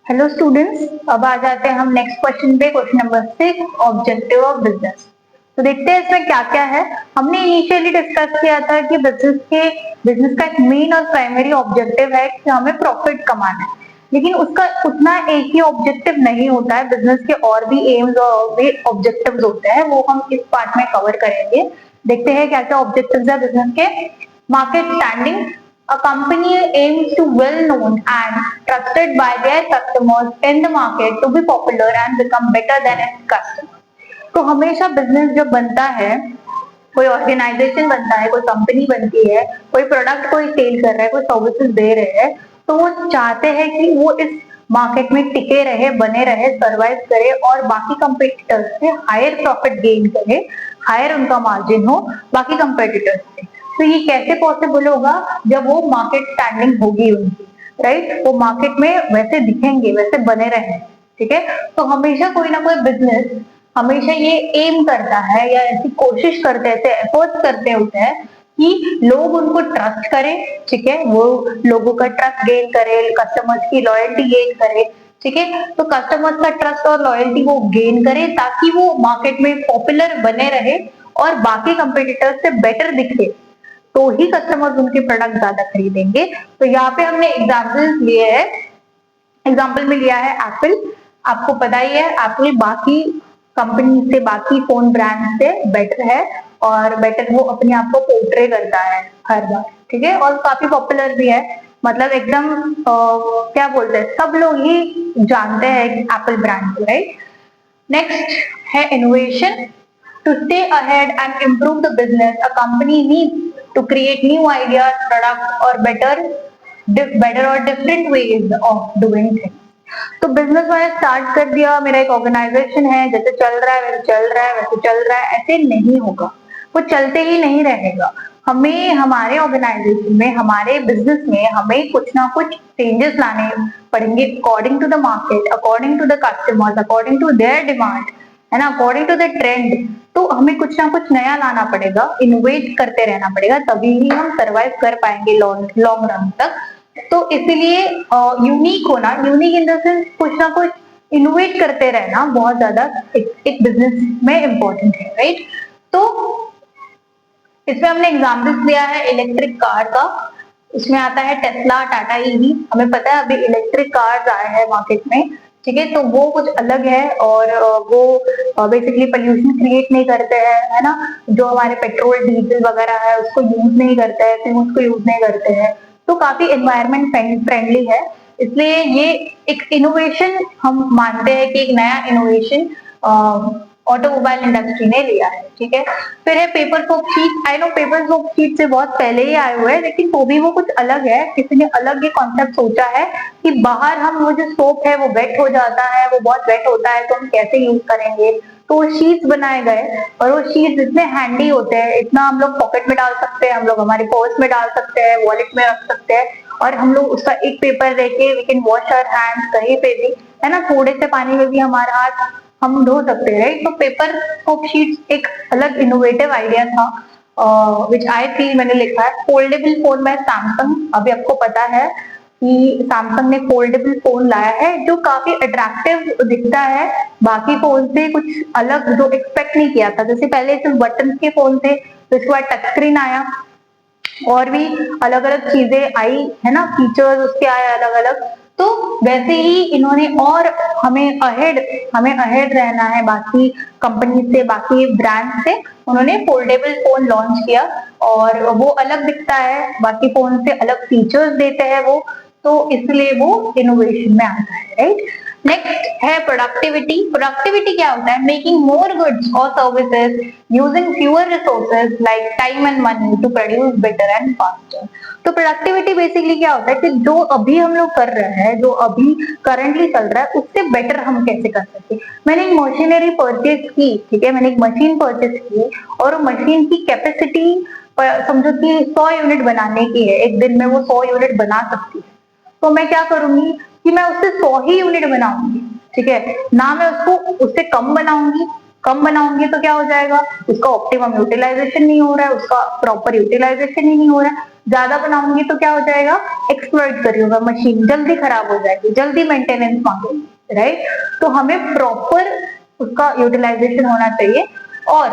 Hello students, अब आ जाते हैं हम नेक्स्ट क्वेश्चन पे। Question number 6, objective of business. तो देखते हैं इसमें क्या क्या है। हमने इनिशियली डिस्कस किया था कि बिजनेस का एक मेन और प्राइमरी ऑब्जेक्टिव है कि हमें प्रॉफिट कमाना है, लेकिन उसका उतना एक ही ऑब्जेक्टिव नहीं होता है। बिजनेस के और भी एम्स और भी ऑब्जेक्टिव्स होते हैं, वो हम इस पार्ट में कवर करेंगे। देखते हैं क्या क्या ऑब्जेक्टिव्स है बिजनेस के। Market standing, a company aims to well known and trusted by their customers in the market to be popular and become better than its customers। तो हमेशा बिजनेस जब बनता है, कोई ऑर्गेनाइजेशन बनता है, कोई कंपनी बनती है, कोई प्रोडक्ट कोई सेल कर रहा है, कोई सर्विसेज दे रहे हैं, तो वो चाहते हैं कि वो इस मार्केट में टिके रहे, बने रहे, सरवाइव करे और बाकी कंपटीटर्स से हायर प्रॉफिट गेन करे, हायर उनका मार्जिन हो बाकी कंपटीटर्स से। तो ये कैसे पॉसिबल होगा? जब वो मार्केट स्टैंडिंग होगी उनकी, राइट? वो मार्केट में वैसे दिखेंगे, वैसे बने रहे, ठीक है। तो हमेशा कोई ना कोई बिजनेस हमेशा ये एम करता है या ऐसी कोशिश करते हैं, ऐसे एफर्ट्स करते होते हैं कि लोग उनको ट्रस्ट करें, ठीक है, वो लोगों का ट्रस्ट गेन करे, कस्टमर्स की लॉयल्टी गेन करे, ठीक है। तो कस्टमर्स का ट्रस्ट और लॉयल्टी वो गेन करे ताकि वो मार्केट में पॉपुलर बने रहे और बाकी कंपटीटर्स से बेटर दिखे, तो ही कस्टमर्स उनके प्रोडक्ट ज्यादा खरीदेंगे। तो यहाँ पे हमने एग्जाम्पल्स लिए हैं। एग्जाम्पल में लिया है एप्पल। आपको पता ही है एप्पल बाकी कंपनी से, बाकी फोन ब्रांड से बेटर है और बेटर वो अपने आप को पोर्ट्रे करता है हर बार, ठीक है, और काफी पॉपुलर भी है। मतलब एकदम क्या बोलते हैं, सब लोग ही जानते हैं एप्पल ब्रांड को, राइट। नेक्स्ट है innovation. To stay ahead and improve the business, a company needs to create new ideas, products, or better or different ways of doing things। तो बिजनेस मैंने स्टार्ट कर दिया, मेरा एक ऑर्गेनाइजेशन है, जैसे चल रहा है वैसे चल रहा है, वैसे चल रहा है, ऐसे नहीं होगा, वो चलते ही नहीं रहेगा। हमें हमारे ऑर्गेनाइजेशन में, हमारे बिजनेस में हमें कुछ ना कुछ चेंजेस लाने पड़ेंगे according to the market, according to the customers, according to their demand, है ना, अकॉर्डिंग टू द ट्रेंड। तो हमें कुछ ना कुछ नया लाना पड़ेगा, इनोवेट करते रहना पड़ेगा, तभी ही हम सरवाइव कर पाएंगे लॉन्ग रन तक। तो इसीलिए यूनिक होना, यूनिक इन द सेंस कुछ ना कुछ इनोवेट करते रहना बहुत ज्यादा एक बिजनेस में इम्पोर्टेंट है, राइट। तो इसमें हमने एग्जाम्पल्स लिया है इलेक्ट्रिक कार का। इसमें आता है टेस्ला, टाटा ईवी। हमें पता है अभी इलेक्ट्रिक कार्स आए हैं मार्केट में, ठीक है, तो वो कुछ अलग है और वो बेसिकली पोल्यूशन क्रिएट नहीं करते हैं, है ना। जो हमारे पेट्रोल डीजल वगैरह है उसको यूज नहीं करते हैं, फिर उसको यूज नहीं करते हैं, तो काफी एनवायरमेंट फ्रेंडली है। इसलिए ये एक इनोवेशन हम मानते हैं कि एक नया इनोवेशन ऑटोमोबाइल इंडस्ट्री ने लिया है, ठीक है। फिर है paper soap sheet. I know paper soap sheet से बहुत पहले ही आए हुए हैं, लेकिन तो भी वो कुछ अलग है। किसी ने अलग ये कॉन्सेप्ट सोचा है कि बाहर हम वो जो सोप है वो वेट हो जाता है, वो बहुत वेट होता है, तो हम कैसे यूज करेंगे। तो वो शीट्स बनाए गए और वो शीट्स इतने हैंडी होते हैं, इतना हम लोग पॉकेट में डाल सकते हैं, हम लोग हमारे पर्स में डाल सकते हैं, वॉलेट में रख सकते हैं, और हम लोग उसका एक पेपर लेके we can wash our hands कहीं पे भी, है ना, थोड़े से पानी में भी हमारा हाथ हम धो सकते हैं, राइट। तो पेपर सोप शीट्स एक अलग इनोवेटिव आइडिया था विच आई फील मैंने लिखा है। Foldable phone by Samsung. अभी आपको पता है कि सैमसंग ने फोल्डेबल फोन लाया है जो काफी अट्रैक्टिव दिखता है, बाकी फोन से कुछ अलग, जो एक्सपेक्ट नहीं किया था। जैसे पहले सिर्फ बटन के फोन थे, तो इसके बाद टच स्क्रीन आया और भी अलग अलग चीजें आई, है ना, फीचर्स उसके आए अलग अलग। तो वैसे ही इन्होंने और हमें अहेड रहना है बाकी कंपनी से, बाकी ब्रांड से। उन्होंने फोल्डेबल फोन लॉन्च किया और वो अलग दिखता है, बाकी फोन से अलग फीचर्स देते हैं वो, तो इसलिए वो इनोवेशन में आता है, राइट। नेक्स्ट है प्रोडक्टिविटी। प्रोडक्टिविटी क्या होता है? मेकिंग मोर गुड्स और services using fewer resources like time and money to produce better and faster. तो प्रोडक्टिविटी बेसिकली क्या होता है कि जो अभी हम लोग कर रहे हैं, जो अभी करंटली चल रहा है, उससे बेटर हम कैसे कर सकते हैं। मैंने एक मशीनरी परचेज की, ठीक है, मैंने एक मशीन परचेज की और मशीन की कैपेसिटी समझो कि 100 यूनिट बनाने की है, एक दिन में वो 100 यूनिट बना सकती है। तो मैं क्या करूंगी कि मैं उससे 100 ही यूनिट बनाऊंगी, ठीक है ना, मैं उसको उससे कम बनाऊंगी। कम बनाऊंगी तो क्या हो जाएगा, उसका ऑप्टिमम यूटिलाइजेशन नहीं हो रहा है, उसका प्रॉपर यूटिलाइजेशन ही नहीं हो रहा है। ज्यादा बनाऊंगी तो क्या हो जाएगा, एक्सप्लॉइट कर रही होगा मशीन, जल्दी खराब हो जाएगी, जल्दी मेंटेनेंस मांगेगी, राइट। तो हमें प्रॉपर उसका यूटिलाइजेशन होना चाहिए। और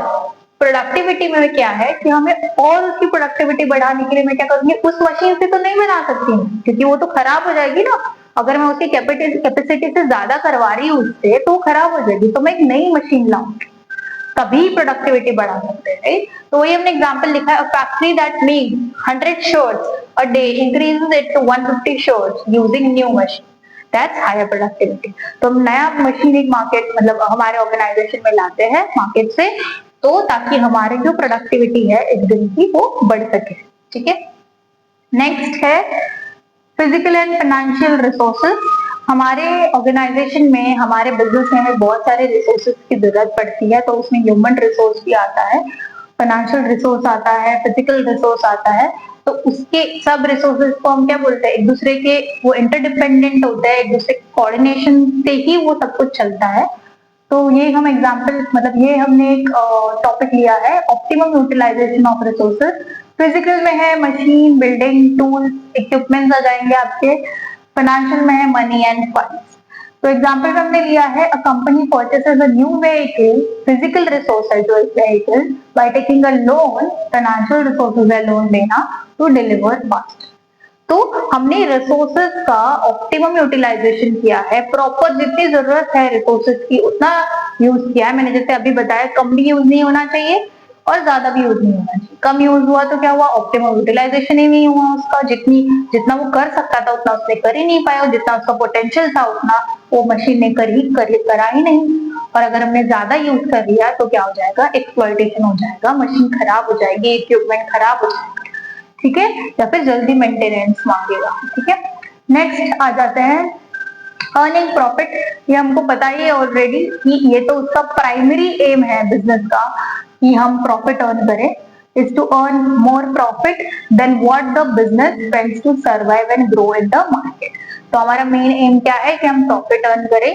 प्रोडक्टिविटी में क्या है कि हमें और उसकी प्रोडक्टिविटी बढ़ाने के लिए मैं क्या करूंगी, उस मशीन से तो नहीं बना सकती हूँ क्योंकि वो तो खराब हो जाएगी ना। अगर मैं उसकी कैपेसिटी से ज्यादा करवा रही हूँ उससे तो खराब हो जाएगी, तो मैं एक नई मशीन लाऊंगी, तभी प्रोडक्टिविटी बढ़ा सकते हैं, राइट। तो वही हमने एग्जांपल लिखा है, factory that makes 100 shirts a day increases it to 150 shirts using new machine, that's higher productivity. तो हम नया मशीन एक मार्केट मतलब हमारे ऑर्गेनाइजेशन में लाते हैं मार्केट से, तो ताकि हमारी जो प्रोडक्टिविटी है एक दिन की वो बढ़ सके, ठीक है। नेक्स्ट है फिजिकल एंड फाइनेंशियल रिसोर्सेज। हमारे ऑर्गेनाइजेशन में, हमारे बिजनेस में हमें बहुत सारे रिसोर्सेज की जरूरत पड़ती है, तो उसमें ह्यूमन रिसोर्स भी आता है, फाइनेंशियल रिसोर्स आता है, फिजिकल रिसोर्स आता है। तो उसके सब रिसोर्सेज को हम क्या बोलते हैं, एक दूसरे के वो इंटरडिपेंडेंट होते हैं, एक दूसरे कोऑर्डिनेशन से ही वो सब कुछ चलता है। तो ये हम एग्जाम्पल मतलब ये हमने एक टॉपिक लिया है, optimum utilization of resources. Physical में है मशीन, बिल्डिंग, टूल्स, इक्विपमेंट्स आ जाएंगे आपके। फाइनेंशियल में है मनी एंड फंड्स। तो एग्जाम्पल हमने लिया है, a company purchases a new vehicle, physical resource है जो vehicle, by taking a loan, financial resources है लोन लेना टू डिलीवर फास्ट। तो हमने रिसोर्सेज का ऑप्टिमम यूटिलाइजेशन किया है, प्रॉपर जितनी जरूरत है रिसोर्सेज की उतना यूज किया है। मैंने जैसे अभी बताया, कम भी यूज नहीं होना चाहिए और ज्यादा भी यूज नहीं होना चाहिए। कम यूज हुआ तो क्या हुआ, ऑप्टिमम यूटिलाइजेशन ही नहीं हुआ उसका, जितना वो कर सकता था उतना उसने कर ही नहीं पाया, और जितना उसका पोटेंशियल था उतना वो मशीन ने करा ही नहीं। और अगर हमने ज्यादा यूज कर लिया तो क्या हो जाएगा, एक्सप्लॉइटेशन हो जाएगा, मशीन खराब हो जाएगी, इक्विपमेंट खराब हो जाएगा, ठीक है, या फिर जल्दी मेंटेनेंस मांगेगा, ठीक है। नेक्स्ट आ जाते हैं अर्निंग प्रॉफिट। ये हमको पता ही है ऑलरेडी कि ये तो उसका प्राइमरी एम है बिजनेस का कि हम प्रॉफिट अर्न करें, is to earn more profit than what the business spends to survive and grow in the market। तो हमारा मेन एम क्या है कि हम प्रॉफिट अर्न करें।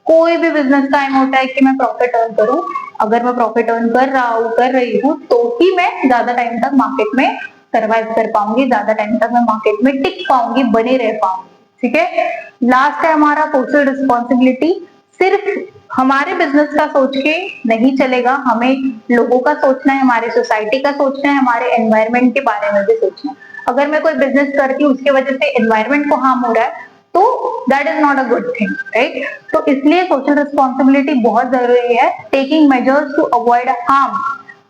कोई भी बिजनेस का एम होता है कि मैं प्रॉफिट अर्न करूं। अगर मैं प्रॉफिट अर्न कर रही हूँ तो ही मैं ज्यादा टाइम तक मार्केट में सर्वाइव कर पाऊंगी, ज्यादा टाइम तक मैं मार्केट में टिक पाऊंगी, बने रह पाऊंगी, ठीक है। लास्ट है हमारा सोशल रिस्पॉन्सिबिलिटी। सिर्फ हमारे बिजनेस का सोच के नहीं चलेगा, हमें लोगों का सोचना है, हमारे सोसाइटी का सोचना है, हमारे एनवायरमेंट के बारे में भी सोचना है। अगर मैं कोई बिजनेस करती हूँ उसके वजह से एनवायरमेंट को हार्म हो रहा है तो that is not a good thing, right. तो इसलिए सोशल रिस्पॉन्सिबिलिटी बहुत जरूरी है, taking measures to avoid harm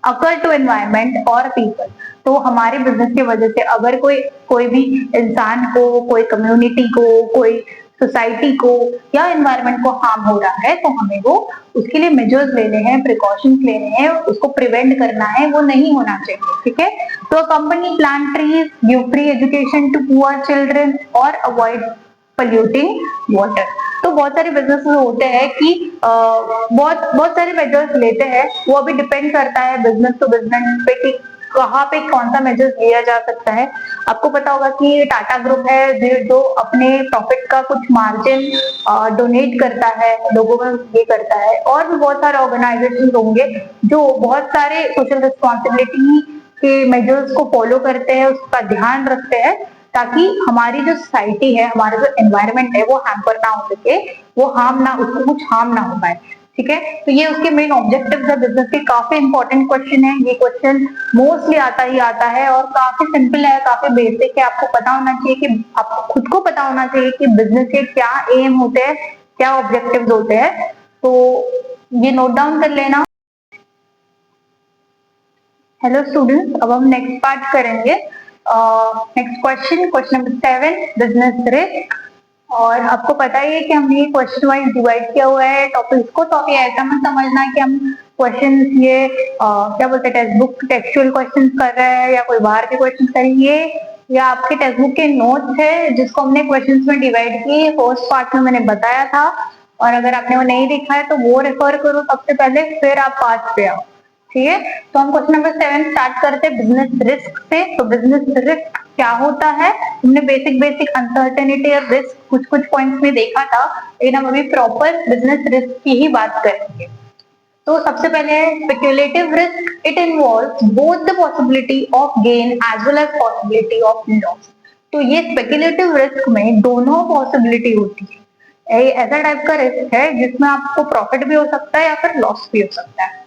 occur to environment और पीपल। तो हमारे बिजनेस की वजह से अगर कोई भी इंसान को, कोई कम्युनिटी को, कोई सोसाइटी को या एनवायरमेंट को हार्म हो रहा है तो हमें वो उसके लिए मेजर्स लेने हैं, प्रिकॉशंस लेने हैं, उसको प्रिवेंट करना है, वो नहीं होना चाहिए, ठीक है। तो company plant trees, give free education to poor children और अवॉइड पोल्यूटिंग वाटर। तो बहुत सारे बिजनेस होते हैं कि बहुत सारे मेजर्स लेते हैं, वो अभी डिपेंड करता है बिजनेस टू बिजनेस पे कि कहाँ पे कौन सा मेजर्स लिया जा सकता है। आपको पता होगा कि टाटा ग्रुप है जो अपने प्रॉफिट का कुछ मार्जिन डोनेट करता है, लोगों में ये करता है, और भी बहुत सारे ऑर्गेनाइजेशन होंगे जो बहुत सारे सोशल रिस्पॉन्सिबिलिटी के मेजर्स को फॉलो करते हैं, उसका ध्यान रखते हैं ताकि हमारी जो सोसाइटी है, हमारा जो एनवायरमेंट है वो हैम्पर ना हो सके, वो उसको कुछ हार्म ना हो पाए, ठीक है। तो ये उसके मेन ऑब्जेक्टिव्स है बिजनेस के। काफी इंपॉर्टेंट क्वेश्चन है ये, क्वेश्चन मोस्टली आता ही आता है और काफी सिंपल है, काफी बेसिक है। आपको पता होना चाहिए कि आपको खुद को पता होना चाहिए कि बिजनेस के क्या एम होते हैं, क्या ऑब्जेक्टिव्स होते हैं। तो ये नोट डाउन कर लेना। हेलो स्टूडेंट्स, अब हम नेक्स्ट पार्ट करेंगे। Next question number 7, business risk. और आपको पता ही है कि हमने ये क्वेश्चन वाइज डिवाइड किया हुआ है टॉपिक्स को, तो अभी ऐसा मत समझना कि हम क्वेश्चन ये क्या बोलते हैं टेक्स्ट बुक टेक्सचुअल क्वेश्चन कर रहे हैं या कोई बाहर के क्वेश्चन करेंगे, या आपके टेक्स्ट बुक के नोट्स है जिसको हमने क्वेश्चन में डिवाइड किए। फर्स्ट पार्ट में मैंने बताया था, और अगर आपने वो नहीं देखा है तो वो रेफर करो सबसे पहले, फिर आप पार्ट पे आओ, ठीक है। तो हम क्वेश्चन नंबर 7 स्टार्ट करते हैं बिजनेस रिस्क से। तो बिजनेस रिस्क क्या होता है, हमने बेसिक अनसर्टेनिटी और रिस्क कुछ पॉइंट्स में देखा था, लेकिन हम अभी प्रॉपर बिजनेस रिस्क की ही बात करेंगे। तो सबसे पहले है speculative risk. It involves both the possibility of gain as well as possibility of loss. तो ये स्पेक्युलेटिव रिस्क में दोनों पॉसिबिलिटी होती है। ये ऐसा टाइप का रिस्क है जिसमें आपको प्रॉफिट भी हो सकता है या फिर लॉस भी हो सकता है।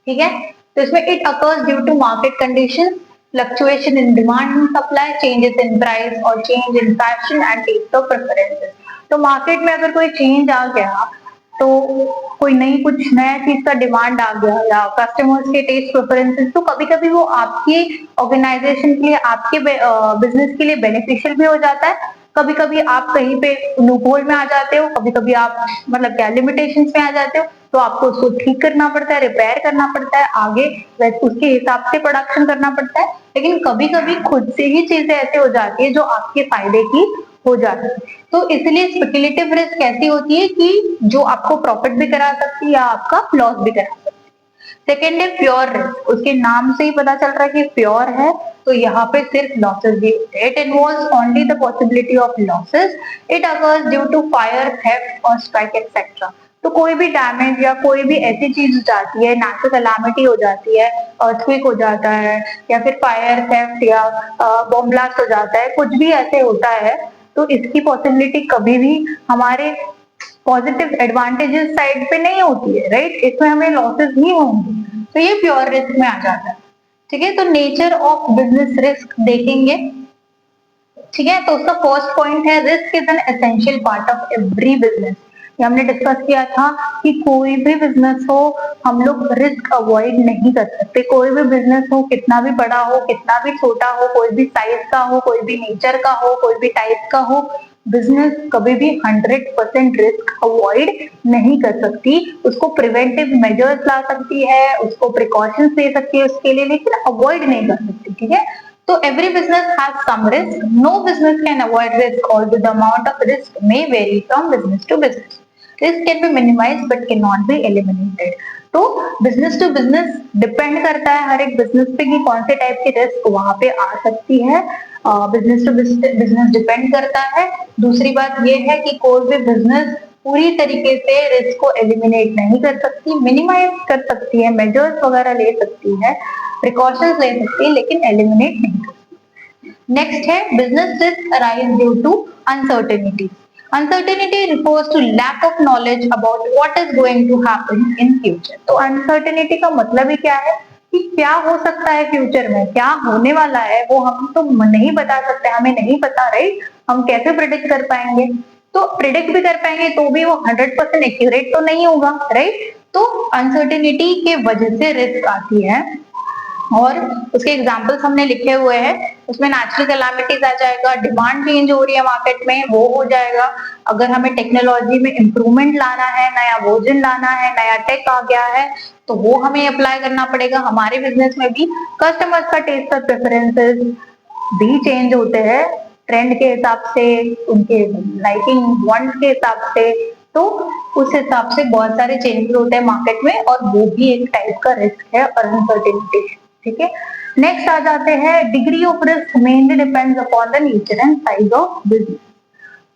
ठीक है, तो इसमें it occurs due to market condition, fluctuation in demand and supply, changes in price और change in fashion and taste of preferences. तो मार्केट में अगर कोई चेंज आ गया, तो कोई नई कुछ नया चीज का डिमांड आ गया या कस्टमर्स के टेस्ट प्रेफरेंसेस, तो कभी कभी वो आपकी ऑर्गेनाइजेशन के लिए, आपके बिजनेस के लिए बेनिफिशियल भी हो जाता है। कभी कभी आप कहीं पे लूपहोल में आ जाते हो, कभी कभी आप मतलब क्या लिमिटेशंस में आ जाते हो, तो आपको उसको ठीक करना पड़ता है, रिपेयर करना पड़ता है, आगे उसके हिसाब से प्रोडक्शन करना पड़ता है। लेकिन कभी कभी खुद से ही चीजें ऐसे हो जाती है जो आपके फायदे की हो जाती है। तो इसलिए स्पेक्युलेटिव रिस्क ऐसी होती है कि जो आपको प्रॉफिट भी करा सकती है या आपका लॉस भी करा सकती है। सेकेंड है प्योर रिस्क। उसके नाम से ही पता चल रहा है कि प्योर है, तो यहाँ पे सिर्फ लॉसेस भी होते हैं। It involves only the possibility of losses. It occurs due to fire, theft और स्ट्राइक एक्सेट्रा। तो कोई भी डैमेज या कोई भी ऐसी चीज हो जाती है, नेचुरल कैलामिटी हो जाती है, अर्थक्वेक हो जाता है, या फिर फायर, थेफ्ट या बॉम्ब ब्लास्ट हो जाता है, कुछ भी ऐसे होता है, तो इसकी पॉसिबिलिटी कभी भी हमारे पॉजिटिव एडवांटेजेस साइड पे नहीं होती है, राइट। इसमें हमें लॉसेस ही होंगे, तो ये प्योर रिस्क में आ जाता है। ठीक है, तो नेचर ऑफ बिजनेस रिस्क देखेंगे। ठीक है, तो उसका फर्स्ट पॉइंट है risk is an essential part of every business. ये हमने डिस्कस किया था कि कोई भी बिजनेस हो, हम लोग रिस्क अवॉइड नहीं कर सकते। कोई भी बिजनेस हो, कितना भी बड़ा हो, कितना भी छोटा हो, कोई भी साइज का हो, कोई भी नेचर का हो, कोई भी टाइप का हो, बिजनेस कभी भी 100% रिस्क अवॉइड नहीं कर सकती। उसको प्रिवेंटिव मेजर्स ला सकती है, उसको प्रिकॉशंस ले सकती है उसके लिए, लेकिन अवॉइड नहीं कर सकती। ठीक है, so every business has some risk. No business can avoid risk, although the amount of risk may vary from business to business. Risk can be minimized but cannot be eliminated. तो business to business depend करता है हर एक business पे कि कौन से type की risk वहां पे आ सकती है। बिजनेस टू बिजनेस डिपेंड करता है। दूसरी बात ये है कि कोई भी बिजनेस पूरी तरीके से रिस्क को एलिमिनेट नहीं कर सकती, मिनिमाइज कर सकती है, मेजर्स वगैरह ले सकती है, प्रिकॉशंस ले सकती है, लेकिन एलिमिनेट नहीं कर सकती। नेक्स्ट है business risk arise due to uncertainty. Uncertainty refers to lack of knowledge about what is going to happen in future. तो अनसर्टेनिटी का मतलब ही क्या है कि क्या हो सकता है फ्यूचर में, क्या होने वाला है, वो हम तो नहीं बता सकते, हमें नहीं पता, राइट। हम कैसे प्रिडिक्ट कर पाएंगे? तो प्रिडिक्ट भी कर पाएंगे तो भी वो 100% एक्यूरेट तो नहीं होगा, राइट। तो अनसर्टेनिटी के वजह से रिस्क आती है, और उसके एग्जाम्पल्स हमने लिखे हुए हैं। उसमें नेचुरल कैलामिटीज आ जाएगा, डिमांड चेंज हो रही है मार्केट में, वो हो जाएगा। अगर हमें टेक्नोलॉजी में इम्प्रूवमेंट लाना है, नया वर्जन लाना है, नया टेक आ गया है, तो वो हमें अप्लाई करना पड़ेगा। हमारे बिजनेस में भी कस्टमर्स का टेस्ट और प्रेफरेंसेस भी चेंज होते हैं ट्रेंड के हिसाब से, उनके लाइकिंग वांट के हिसाब से। तो उस हिसाब से बहुत सारे चेंजेस होते हैं मार्केट में, और वो भी एक टाइप का रिस्क है और अनसर्टेनिटी। ठीक है, नेक्स्ट आ जाते हैं degree of risk mainly depends upon the nature and size of business.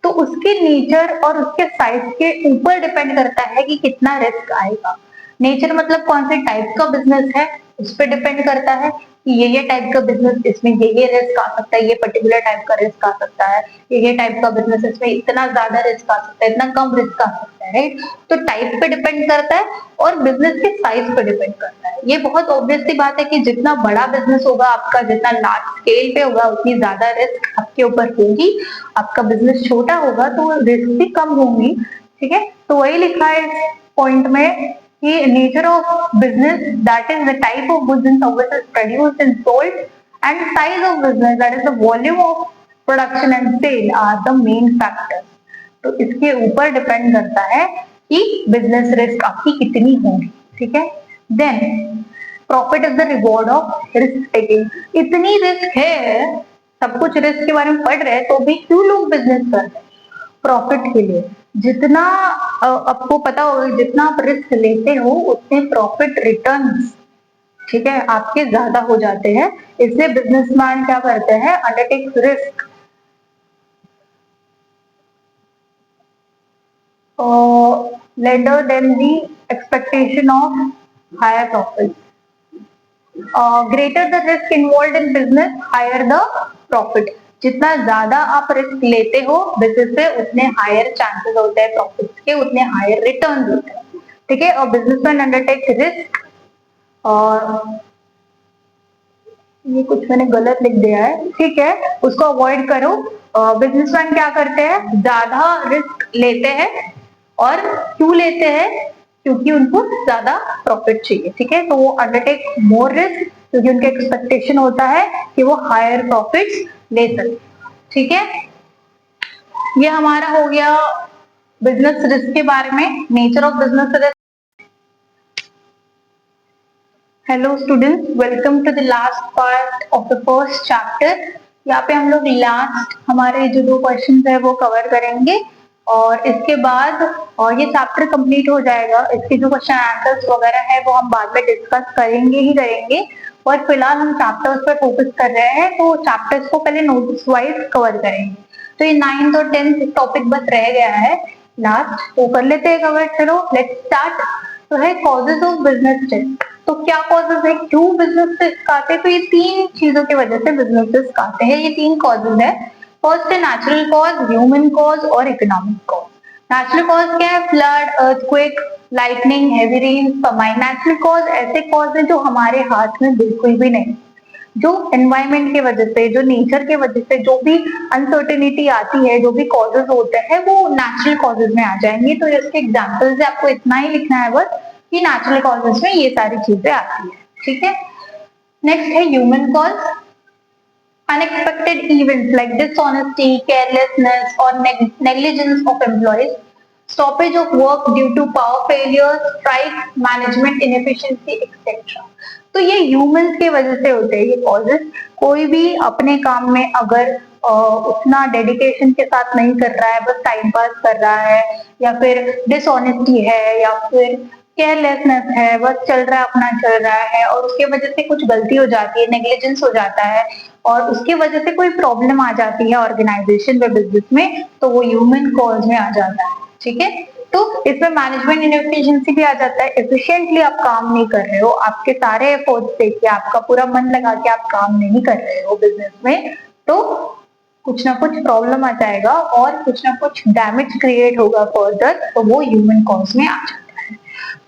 तो उसके नेचर और उसके साइज के ऊपर डिपेंड करता है कि कितना रिस्क आएगा। नेचर मतलब कौन से टाइप का बिजनेस है, उस पर डिपेंड करता है कि ये टाइप का बिजनेस, इसमें ये रिस्क आ सकता है, ये पर्टिकुलर टाइप का रिस्क आ सकता है, ये टाइप का बिजनेस, इसमें इतना ज्यादा रिस्क आ सकता है, इतना कम रिस्क आ सकता है, राइट। तो टाइप पे डिपेंड करता है और बिजनेस के साइज पे डिपेंड करता है। ये बहुत ऑब्वियस सी बात है कि जितना बड़ा बिजनेस होगा आपका, जितना लार्ज स्केल पे होगा, उतनी ज्यादा रिस्क आपके ऊपर होगी। आपका बिजनेस छोटा होगा तो रिस्क भी कम होंगी। ठीक है, तो वही लिखा है इस पॉइंट में कि nature of business, that is the type of goods and services produced and sold, and size of business, that is the volume of production and sale, are the main factors. तो इसके ऊपर depend करता है कि business risk आपकी कितनी होगी। ठीक है, then profit is the reward of risk taking. इतनी रिस्क है, सब कुछ रिस्क के बारे में पढ़ रहे हैं, तो भी क्यों लोग बिजनेस कर रहे हैं? प्रॉफिट के लिए। जितना आपको पता होगा, जितना आप रिस्क लेते हो उतने प्रॉफिट रिटर्न्स, ठीक है, आपके ज्यादा हो जाते हैं। इसलिए बिजनेसमैन क्या करते हैं, undertakes risk later than the expectation of higher profits. Greater the risk involved in business, higher the profit. जितना ज्यादा आप रिस्क लेते हो बिजनेस पे उतने हायर चांसेस होते हैं प्रॉफिट्स के, उतने हायर रिटर्न होते हैं, ठीक है। और बिजनेसमैन अंडरटेक रिस्क, और ये कुछ मैंने गलत लिख दिया है, ठीक है, उसको अवॉइड करो। बिजनेसमैन क्या करते हैं, ज्यादा रिस्क लेते हैं, और क्यों लेते हैं, क्योंकि उनको ज्यादा प्रॉफिट चाहिए, ठीक है। तो वो अंडरटेक मोर रिस्क क्योंकि उनका एक्सपेक्टेशन होता है कि वो हायर प्रॉफिट्स ले सके, ठीक है। ये हमारा हो गया बिजनेस रिस्क के बारे में, nature of business risk. Hello students, welcome to the last part of the first chapter. यहाँ पे हम लोग लास्ट हमारे जो 2 क्वेश्चन है वो कवर करेंगे, और इसके बाद और ये चैप्टर कंप्लीट हो जाएगा। इसके जो क्वेश्चन आंसर्स वगैरह है वो हम बाद में डिस्कस करेंगे ही करेंगे, और फिलहाल हम चैप्टर्स पर फोकस कर रहे हैं, तो चैप्टर्स को पहले नोट्स वाइज कवर करेंगे। तो ये 9th और 10th टॉपिक बस रह गया है लास्ट, तो कर लेते हैं कवर। चलो लेट्स स्टार्ट। तो है कॉजेज ऑफ बिजनेस रिस्क। तो क्या कॉजेज है, क्यों बिजनेस रिस्क आते हैं, तो ये 3 चीजों की वजह से बिजनेस रिस्क आते हैं। ये 3 कॉजेज है। फर्स्ट है नेचुरल कॉज, ह्यूमन कॉज और इकोनॉमिक कॉज। नेचुरल कॉज क्या है, flood, earthquake, lightning, heavy rain, famine. Natural cause ऐसे कॉज है जो हमारे हाथ में बिल्कुल भी नहीं, जो एनवायरमेंट की वजह से, जो नेचर की वजह से जो भी अनसर्टेनिटी आती है, जो भी कॉजेज होते हैं वो नेचुरल कॉजेज में आ जाएंगे। तो इसके एग्जाम्पल से आपको इतना ही लिखना है बस कि नेचुरल कॉजेज में ये सारी चीजें आती है, ठीक है। नेक्स्ट है human cause. Unexpected events like dishonesty, carelessness or negligence of employees, stoppage of work due to power failures, strike, management inefficiency, etc. तो ये ह्यूमंस के वजह से होते हैं ये कॉजेस। कोई भी अपने काम में अगर उतना डेडिकेशन के साथ नहीं कर रहा है, बस टाइम पास कर रहा है, या फिर डिसऑनेस्टी है, या फिर केयरलेसनेस है, बस चल रहा है अपना चल रहा है, और उसके वजह से कुछ गलती हो जाती है, नेग्लिजेंस हो जाता है, और उसकी वजह से कोई प्रॉब्लम आ जाती है ऑर्गेनाइजेशन में, बिजनेस में, तो वो ह्यूमन कॉज में आ जाता है, ठीक है। तो इसमें मैनेजमेंट इनएफिशिएंसी भी आ जाता है। एफिशिएंटली आप काम नहीं कर रहे हो, आपके सारे एफर्ट्स देखिए, आपका पूरा मन लगा के आप काम नहीं कर रहे हो बिजनेस में, तो कुछ ना कुछ प्रॉब्लम आ जाएगा और कुछ ना कुछ डैमेज क्रिएट होगा फर्दर, तो वो ह्यूमन कॉज में आ जाता है।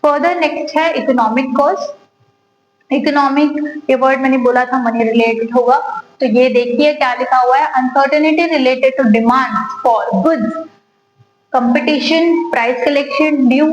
फर्दर नेक्स्ट है इकोनॉमिक कॉज। इकोनॉमिक ये वर्ड मैंने बोला था मनी रिलेटेड होगा, तो ये देखिए क्या लिखा हुआ है, uncertainty related to demand for goods, competition, price collection due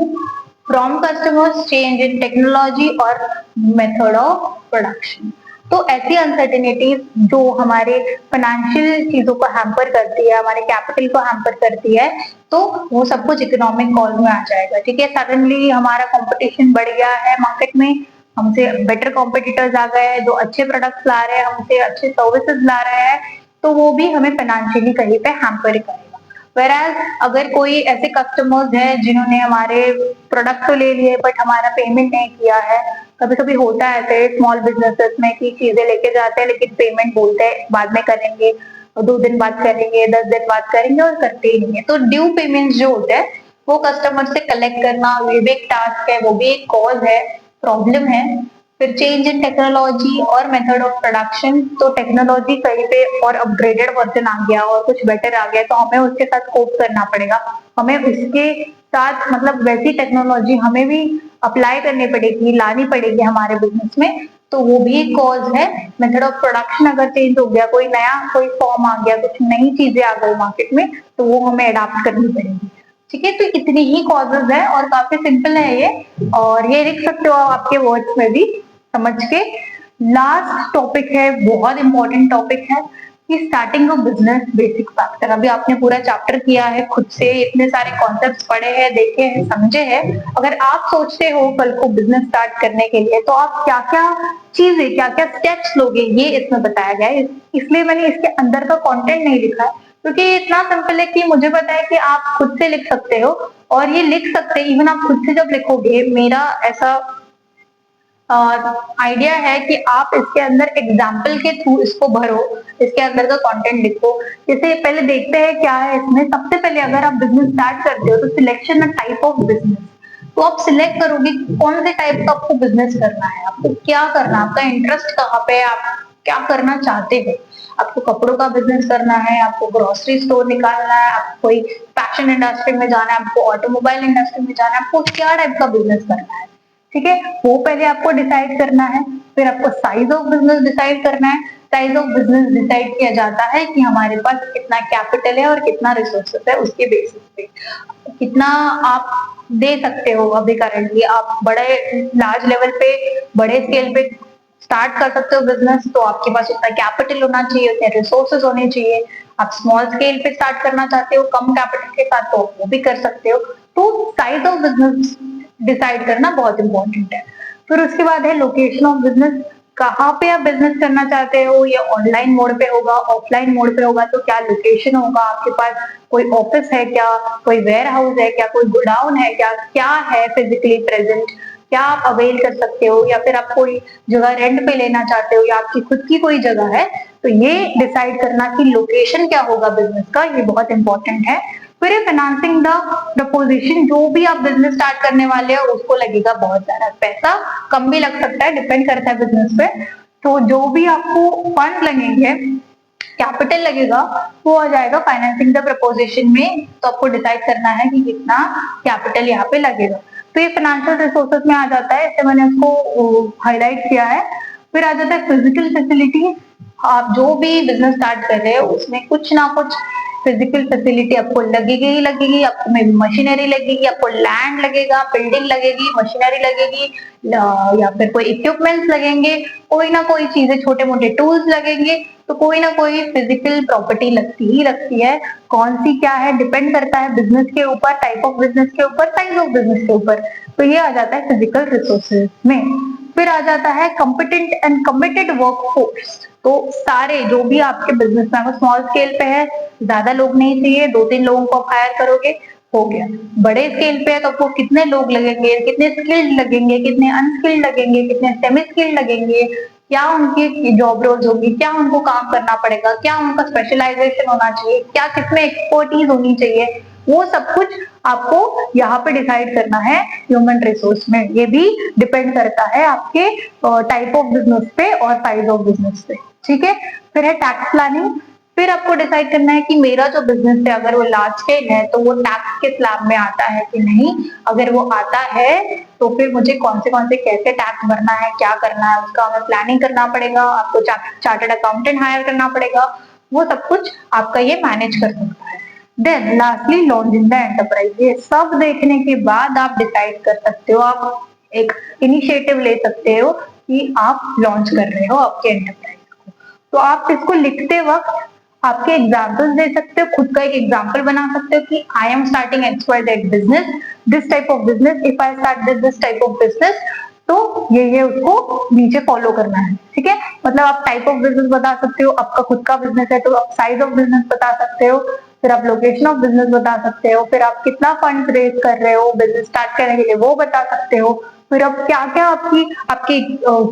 from customers, change in technology और मेथड ऑफ प्रोडक्शन। तो ऐसी अनसर्टेनिटीज जो हमारे फाइनेंशियल चीजों को हैम्पर करती है, हमारे कैपिटल को हैम्पर करती है, तो वो सब कुछ इकोनॉमिक कॉज में आ जाएगा, ठीक है। सडनली हमारा कंपटीशन बढ़ गया है मार्केट में, हमसे बेटर कॉम्पिटिटर्स आ गए हैं जो अच्छे प्रोडक्ट्स ला रहे हैं, हमसे अच्छे सर्विसेज ला रहे हैं, तो वो भी हमें फाइनेंशियली कहीं पे हैम्पर करेगा। Whereas अगर कोई ऐसे कस्टमर्स हैं जिन्होंने हमारे प्रोडक्ट तो ले लिए बट हमारा पेमेंट नहीं किया है, कभी कभी होता है ऐसे स्मॉल बिजनेसेस में कि चीजें लेके जाते हैं लेकिन पेमेंट बोलते हैं बाद में करेंगे, 2 दिन बाद करेंगे, 10 दिन बाद करेंगे, और करते ही नहीं है। तो ड्यू पेमेंट जो होते हैं वो कस्टमर से कलेक्ट करना, ये भी एक टास्क है, वो भी एक कॉज है, प्रॉब्लम है। फिर चेंज इन टेक्नोलॉजी और मेथड ऑफ प्रोडक्शन, तो टेक्नोलॉजी कहीं पे और अपग्रेडेड वर्जन आ गया और कुछ बेटर आ गया, तो हमें उसके साथ कोप करना पड़ेगा, हमें उसके साथ मतलब वैसी टेक्नोलॉजी हमें भी अप्लाई करनी पड़ेगी, लानी पड़ेगी हमारे बिजनेस में, तो वो भी एक कॉज है। मेथड ऑफ प्रोडक्शन अगर चेंज हो गया, कोई नया कोई फॉर्म आ गया, कुछ नई चीजें आ गई मार्केट में, तो वो हमें अडॉप्ट करनी पड़ेगी, ठीक है। तो इतनी ही कॉजेज है और काफी सिंपल है ये, और ये लिख सकते हो आप आपके वर्ड्स में भी समझ के। लास्ट टॉपिक है, बहुत इंपॉर्टेंट टॉपिक है कि starting of business basic factor. अभी आपने पूरा चैप्टर किया है, खुद से इतने सारे कॉन्सेप्ट्स पढ़े हैं, देखे हैं, समझे हैं। अगर आप सोचते हो कल को बिजनेस स्टार्ट करने के लिए, तो आप क्या क्या चीजें, क्या क्या स्टेप्स लोगे, ये इसमें बताया गया है। इसलिए मैंने इसके अंदर का कंटेंट नहीं लिखा है, क्योंकि इतना सिंपल है कि मुझे पता है कि आप खुद से लिख सकते हो, और ये लिख सकते हैं इवन आप खुद से जब लिखोगे, मेरा ऐसा आइडिया है कि आप इसके अंदर एग्जाम्पल के थ्रू इसको भरो, इसके अंदर का कंटेंट लिखो। जैसे पहले देखते हैं क्या है इसमें। सबसे पहले अगर आप बिजनेस स्टार्ट करते हो तो सिलेक्शन टाइप ऑफ बिजनेस, तो आप सिलेक्ट करोगे कि कौन से टाइप का आपको बिजनेस करना है, आपको क्या करना है, आपका इंटरेस्ट कहाँ पे है, आप क्या करना चाहते हो। आपको कपड़ों का बिजनेस करना है, आपको ग्रोसरी स्टोर निकालना है, आपको कोई फैशन इंडस्ट्री में जाना है, आपको ऑटोमोबाइल इंडस्ट्री में जाना है, आपको क्या टाइप का बिजनेस करना है, ठीक है, वो पहले आपको डिसाइड करना है। फिर आपको साइज ऑफ बिजनेस डिसाइड करना है। साइज ऑफ बिजनेस डिसाइड किया जाता है कि हमारे पास कितना कैपिटल है और कितना रिसोर्सेस है, उसके बेसिस पे कितना आप दे सकते हो। अभी करेंटली आप बड़े लार्ज लेवल पे, बड़े स्केल पे स्टार्ट कर सकते हो बिजनेस, तो आपके पास उतना कैपिटल होना चाहिए, उतने रिसोर्सेज होने चाहिए। आप स्मॉल स्केल पे स्टार्ट करना चाहते हो कम कैपिटल के साथ, तो वो भी कर सकते हो। तो साइज ऑफ बिजनेस डिसाइड करना बहुत इंपॉर्टेंट है। फिर उसके बाद है लोकेशन ऑफ बिजनेस, कहाँ पे आप बिजनेस करना चाहते हो, ये ऑनलाइन मोड पे होगा, ऑफलाइन मोड पे होगा, तो क्या लोकेशन होगा, आपके पास कोई ऑफिस है क्या, कोई वेयर हाउस है क्या, कोई गोडाउन है क्या, क्या है फिजिकली प्रेजेंट, क्या आप अवेल कर सकते हो, या फिर आप कोई जगह रेंट पे लेना चाहते हो, या आपकी खुद की कोई जगह है। तो ये डिसाइड करना कि लोकेशन क्या होगा बिजनेस का, ये बहुत इंपॉर्टेंट है। फिर फाइनेंसिंग द प्रपोजिशन, जो भी आप बिजनेस स्टार्ट करने वाले हो उसको लगेगा बहुत ज्यादा पैसा, कम भी लग सकता है, डिपेंड करता है बिजनेस पे। तो जो भी आपको फंड लगेंगे, कैपिटल लगेगा, वो आ जाएगा फाइनेंसिंग द प्रपोजिशन में। तो आपको डिसाइड करना है कि कितना कैपिटल यहाँ पे लगेगा। तो ये फाइनेंशियल रिसोर्सेज में आ जाता है, इससे मैंने उसको हाईलाइट किया है। फिर आ जाता है फिजिकल फैसिलिटी, आप जो भी बिजनेस स्टार्ट कर रहे हो उसमें कुछ ना कुछ फिजिकल फैसिलिटी आपको लगेगी ही लगेगी। आपको मशीनरी लगेगी, आपको लैंड लगेगा, बिल्डिंग लगेगी, मशीनरी लगेगी, या फिर कोई इक्विपमेंट्स लगेंगे, कोई ना कोई चीजें, छोटे मोटे टूल्स लगेंगे। तो कोई ना कोई फिजिकल प्रॉपर्टी लगती ही लगती है। कौन सी क्या है डिपेंड करता है बिजनेस के ऊपर, टाइप ऑफ बिजनेस के ऊपर, साइज ऑफ बिजनेस के ऊपर। तो ये आ जाता है फिजिकल रिसोर्सेज में। फिर आ जाता है कॉम्पिटेंट एंड कमिटेड वर्कफोर्स। तो सारे जो भी आपके बिजनेस में, अगर स्मॉल स्केल पे है, ज्यादा लोग नहीं चाहिए, 2-3 लोगों को आप हायर करोगे, हो गया। बड़े स्केल पे है तो आपको कितने लोग लगेंगे, कितने स्किल्ड लगेंगे, कितने अनस्किल्ड लगेंगे, कितने सेमी स्किल्ड लगेंगे, क्या उनकी जॉब रोल्स होगी, क्या उनको काम करना पड़ेगा, क्या उनका स्पेशलाइजेशन होना चाहिए, क्या किसमें एक्सपर्टीज होनी चाहिए, वो सब कुछ आपको यहाँ पे डिसाइड करना है ह्यूमन रिसोर्स में। ये भी डिपेंड करता है आपके टाइप ऑफ बिजनेस पे और साइज ऑफ बिजनेस पे, ठीक है। फिर है टैक्स प्लानिंग। फिर आपको डिसाइड करना है कि मेरा जो बिजनेस है अगर वो लार्ज स्केल है तो वो टैक्स के स्लैब में आता है कि नहीं। अगर वो आता है तो फिर मुझे कौन से कैसे टैक्स भरना है, क्या करना है, उसका हमें प्लानिंग करना पड़ेगा, आपको चार्टर्ड अकाउंटेंट हायर करना पड़ेगा, वो सब कुछ आपका ये मैनेज कर सकता है। Then lastly launching the enterprise. ये सब देखने के बाद आप डिसाइड कर सकते हो, आप एक इनिशिएटिव ले सकते हो कि आप लॉन्च कर रहे हो आपके एंटरप्राइज को। तो आप इसको लिखते वक्त आपके एग्जाम्पल्स दे सकते हो, खुद का एक एग्जाम्पल बना सकते हो कि I am starting XYZ business, this type of business, if I start this type of business, तो ये उसको नीचे फॉलो करना है, ठीक है। मतलब आप टाइप ऑफ बिजनेस बता सकते हो, आपका खुद का बिजनेस है तो आप साइज ऑफ बिजनेस बता सकते हो, फिर आप लोकेशन ऑफ बिजनेस बता सकते हो, फिर आप कितना फंड रेज कर रहे हो बिजनेस स्टार्ट करने के लिए वो बता सकते हो, फिर अब क्या क्या आपकी आपकी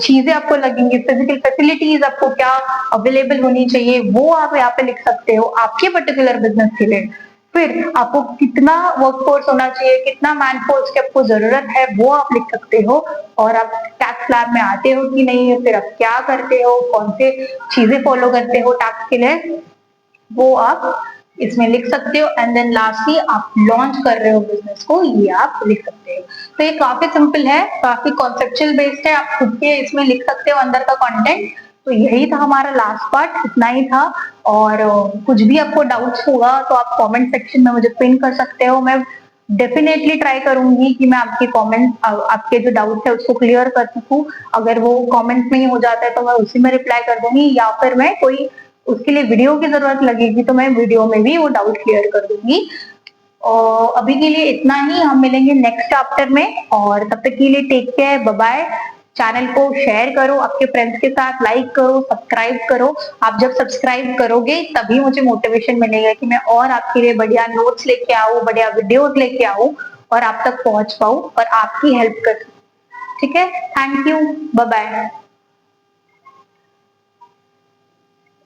चीजें आपको लगेंगी, फिजिकल फैसिलिटीज आपको क्या अवेलेबल होनी चाहिए, वो आप यहाँ पे लिख सकते हो आपके पर्टिकुलर बिजनेस के लिए। फिर आपको कितना वर्कफोर्स होना चाहिए, कितना मैन फोर्स की आपको जरूरत है, वो आप लिख सकते हो। और आप टैक्स लैब में आते हो कि नहीं, फिर आप क्या करते हो, कौन से चीजें फॉलो करते हो टैक्स के लिए, वो आप इसमें लिख सकते हो। एंड देन लास्टली आप लॉन्च कर रहे हो बिजनेस को, ये आप लिख सकते हो। तो ये काफी सिंपल है, काफी कॉन्सेप्चुअल बेस्ड है, आप खुद के इसमें लिख सकते हो अंदर का कंटेंट। तो यही था हमारा लास्ट पार्ट, इतना ही था। और कुछ भी आपको डाउट्स होगा तो आप कमेंट सेक्शन में मुझे पिन कर सकते हो। मैं डेफिनेटली ट्राई करूंगी कि मैं आपके कमेंट, आपके जो डाउट्स है उसको क्लियर कर सकूं। अगर वो कमेंट में ही हो जाता है तो मैं उसी में रिप्लाई कर दूंगी, या फिर मैं कोई उसके लिए वीडियो की जरूरत लगेगी तो मैं वीडियो में भी वो डाउट क्लियर कर दूंगी। और अभी के लिए इतना ही, हम मिलेंगे नेक्स्ट चैप्टर में, और तब तक के लिए take care, bye bye. Channel को शेयर करो आपके फ्रेंड्स के साथ, लाइक करो, सब्सक्राइब करो। आप जब सब्सक्राइब करोगे तभी मुझे मोटिवेशन मिलेगा कि मैं और आपके लिए बढ़िया नोट्स लेके आऊं, बढ़िया वीडियोस लेके आऊं और आप तक पहुंच पाऊं और आपकी हेल्प कर सकूं। ठीक है, थैंक यू, बाय बाय।